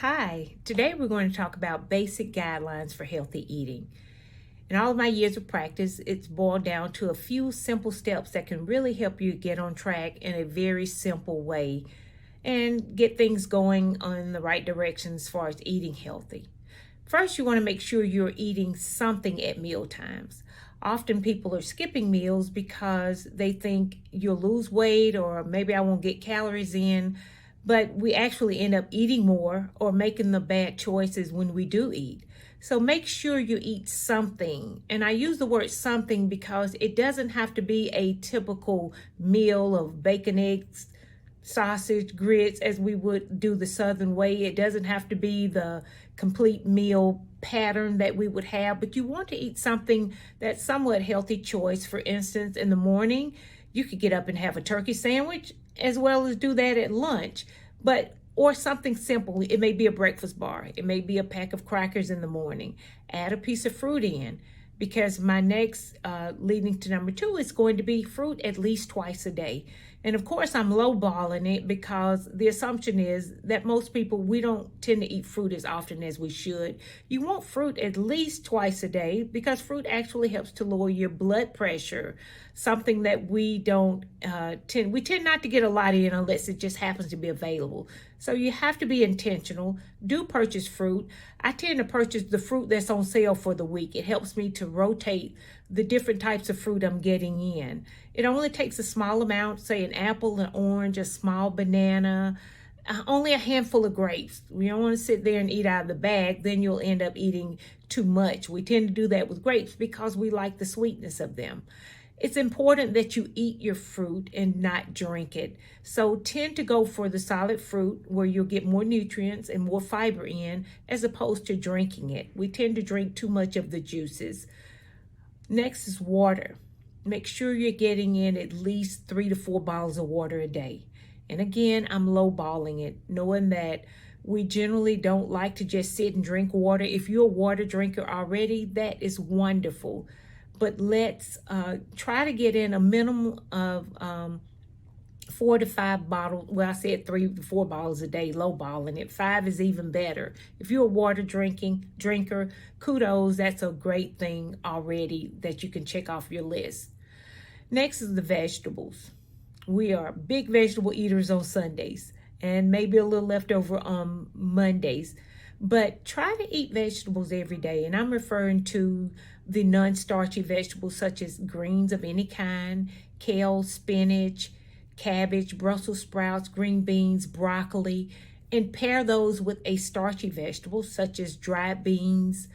Hi, today we're going to talk about basic guidelines for healthy eating. In all of my years of practice, it's boiled down to a few simple steps that can really help you get on track in a very simple way and get things going in the right direction as far as eating healthy. First, you want to make sure you're eating something at meal times. Often people are skipping meals because they think you'll lose weight or maybe I won't get calories in, but we actually end up eating more or making the bad choices when we do eat. So make sure you eat something. And I use the word something because it doesn't have to be a typical meal of bacon, eggs, sausage, grits, as we would do the Southern way. It doesn't have to be the complete meal pattern that we would have, but you want to eat something that's somewhat healthy choice. For instance, in the morning, you could get up and have a turkey sandwich as well as do that at lunch, or something simple. It may be a breakfast bar. It may be a pack of crackers in the morning. Add a piece of fruit in, because my next leading to number 2 is going to be fruit at least twice a day. And of course, I'm lowballing it because the assumption is that most people, we don't tend to eat fruit as often as we should. You want fruit at least twice a day because fruit actually helps to lower your blood pressure, something that we tend not to get a lot in unless it just happens to be available. So you have to be intentional. Do purchase fruit. I tend to purchase the fruit that's on sale for the week. It helps me to rotate the different types of fruit I'm getting in. It only takes a small amount, say an apple, an orange, a small banana, only a handful of grapes. We don't want to sit there and eat out of the bag, then you'll end up eating too much. We tend to do that with grapes because we like the sweetness of them. It's important that you eat your fruit and not drink it. So tend to go for the solid fruit where you'll get more nutrients and more fiber in as opposed to drinking it. We tend to drink too much of the juices. Next is water. Make sure you're getting in at least 3 to 4 bottles of water a day. And again, I'm lowballing it, knowing that we generally don't like to just sit and drink water. If you're a water drinker already, that is wonderful. But let's try to get in a minimum of 4 to 5 bottles. Well, I said 3 to 4 bottles a day, lowballing it. 5 is even better. If you're a water drinker, kudos, that's a great thing already that you can check off your list. Next is the vegetables. We are big vegetable eaters on Sundays and maybe a little leftover on Mondays. But try to eat vegetables every day. And I'm referring to the non-starchy vegetables such as greens of any kind, kale, spinach, cabbage, Brussels sprouts, green beans, broccoli, and pair those with a starchy vegetable such as dried beans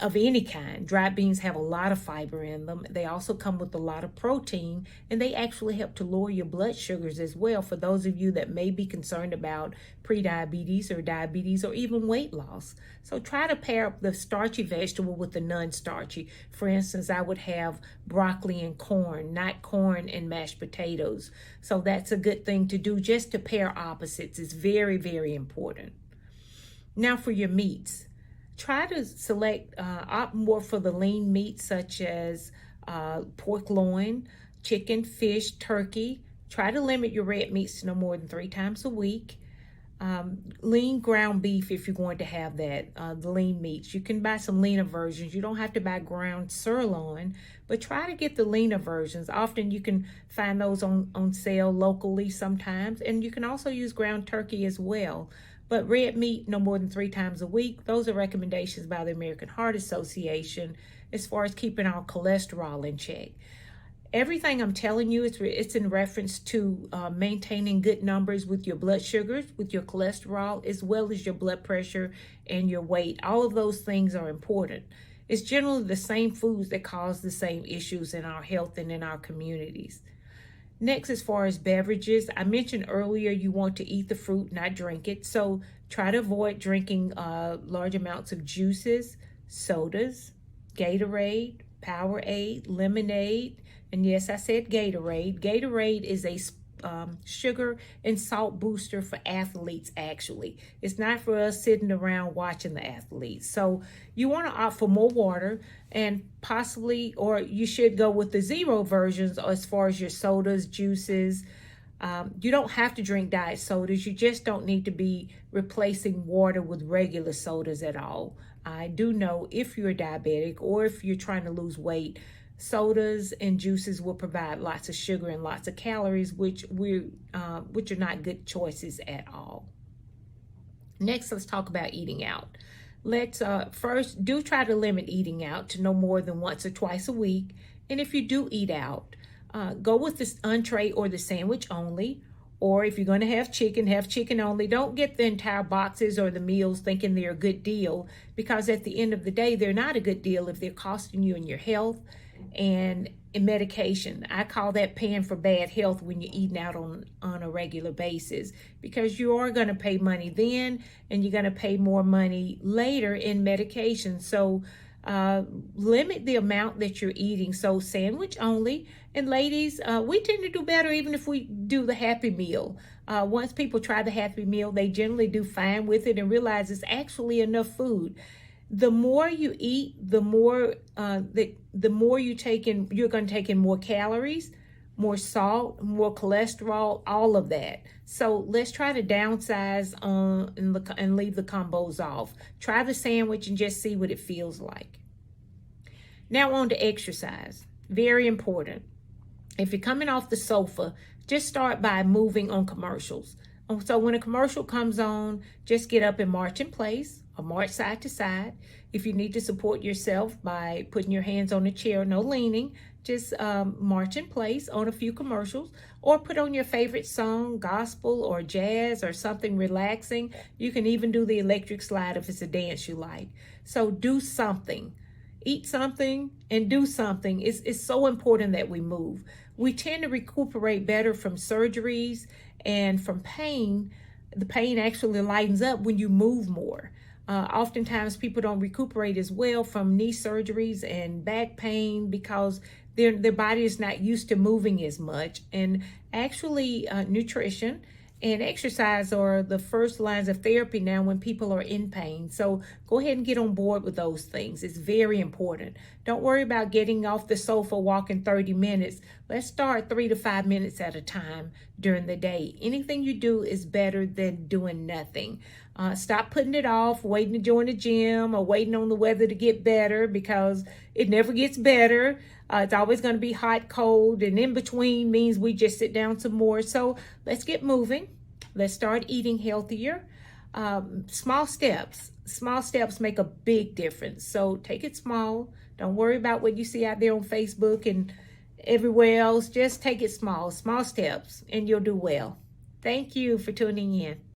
of any kind. Dried beans have a lot of fiber in them. They also come with a lot of protein, and they actually help to lower your blood sugars as well for those of you that may be concerned about prediabetes or diabetes or even weight loss. So try to pair up the starchy vegetable with the non-starchy. For instance, I would have broccoli and corn, not corn and mashed potatoes. So that's a good thing to do, just to pair opposites. It's very, very important. Now for your meats. Try to opt more for the lean meats such as pork loin, chicken, fish, turkey. Try to limit your red meats to no more than 3 times a week. Lean ground beef if you're going to have that, the lean meats. You can buy some leaner versions. You don't have to buy ground sirloin, but try to get the leaner versions. Often you can find those on sale locally sometimes, and you can also use ground turkey as well. But red meat, no more than 3 times a week. Those are recommendations by the American Heart Association as far as keeping our cholesterol in check. Everything I'm telling you, it's in reference to maintaining good numbers with your blood sugars, with your cholesterol, as well as your blood pressure and your weight. All of those things are important. It's generally the same foods that cause the same issues in our health and in our communities. Next, as far as beverages, I mentioned earlier you want to eat the fruit, not drink it. So try to avoid drinking large amounts of juices, sodas, Gatorade, Powerade, lemonade, and yes, I said Gatorade. Gatorade is a sugar and salt booster for athletes, actually. It's not for us sitting around watching the athletes. So you want to opt for more water, and possibly, or you should go with the zero versions as far as your sodas, juices, You don't have to drink diet sodas. You just don't need to be replacing water with regular sodas at all. I do know if you're diabetic or if you're trying to lose weight, sodas and juices will provide lots of sugar and lots of calories, which are not good choices at all. Next, let's talk about eating out. Let's first do try to limit eating out to no more than once or twice a week. And if you do eat out, go with the entree or the sandwich only. Or if you're going to have chicken only. Don't get the entire boxes or the meals thinking they're a good deal, because at the end of the day, they're not a good deal if they're costing you in your health and in medication. I call that paying for bad health when you're eating out on a regular basis, because you are going to pay money then and you're going to pay more money later in medication. So limit the amount that you're eating. So sandwich only. And ladies, we tend to do better even if we do the Happy Meal. Once people try the Happy Meal, they generally do fine with it and realize it's actually enough food. The more you eat, the more you take in, you're going to take in more calories, more salt, more cholesterol, all of that. So let's try to downsize and leave the combos off. Try the sandwich and just see what it feels like. Now on to exercise. Very important. If you're coming off the sofa, just start by moving on commercials. So when a commercial comes on, just get up and march in place or march side to side. If you need to support yourself by putting your hands on the chair, no leaning, just march in place on a few commercials, or put on your favorite song, gospel or jazz or something relaxing. You can even do the electric slide if it's a dance you like. So do something. Eat something and do something. It's so important that we move. We tend to recuperate better from surgeries and from pain. The pain actually lightens up when you move more. Oftentimes people don't recuperate as well from knee surgeries and back pain because their body is not used to moving as much. And actually nutrition and exercise are the first lines of therapy now when people are in pain. So go ahead and get on board with those things. It's very important. Don't worry about getting off the sofa, walking 30 minutes. Let's start 3 to 5 minutes at a time during the day. Anything you do is better than doing nothing. Stop putting it off, waiting to join the gym or waiting on the weather to get better, because it never gets better. It's always going to be hot, cold, and in between means we just sit down some more. So let's get moving. Let's start eating healthier. Small steps make a big difference. So take it small. Don't worry about what you see out there on Facebook and everywhere else. Just take it small steps, and you'll do well. Thank you for tuning in.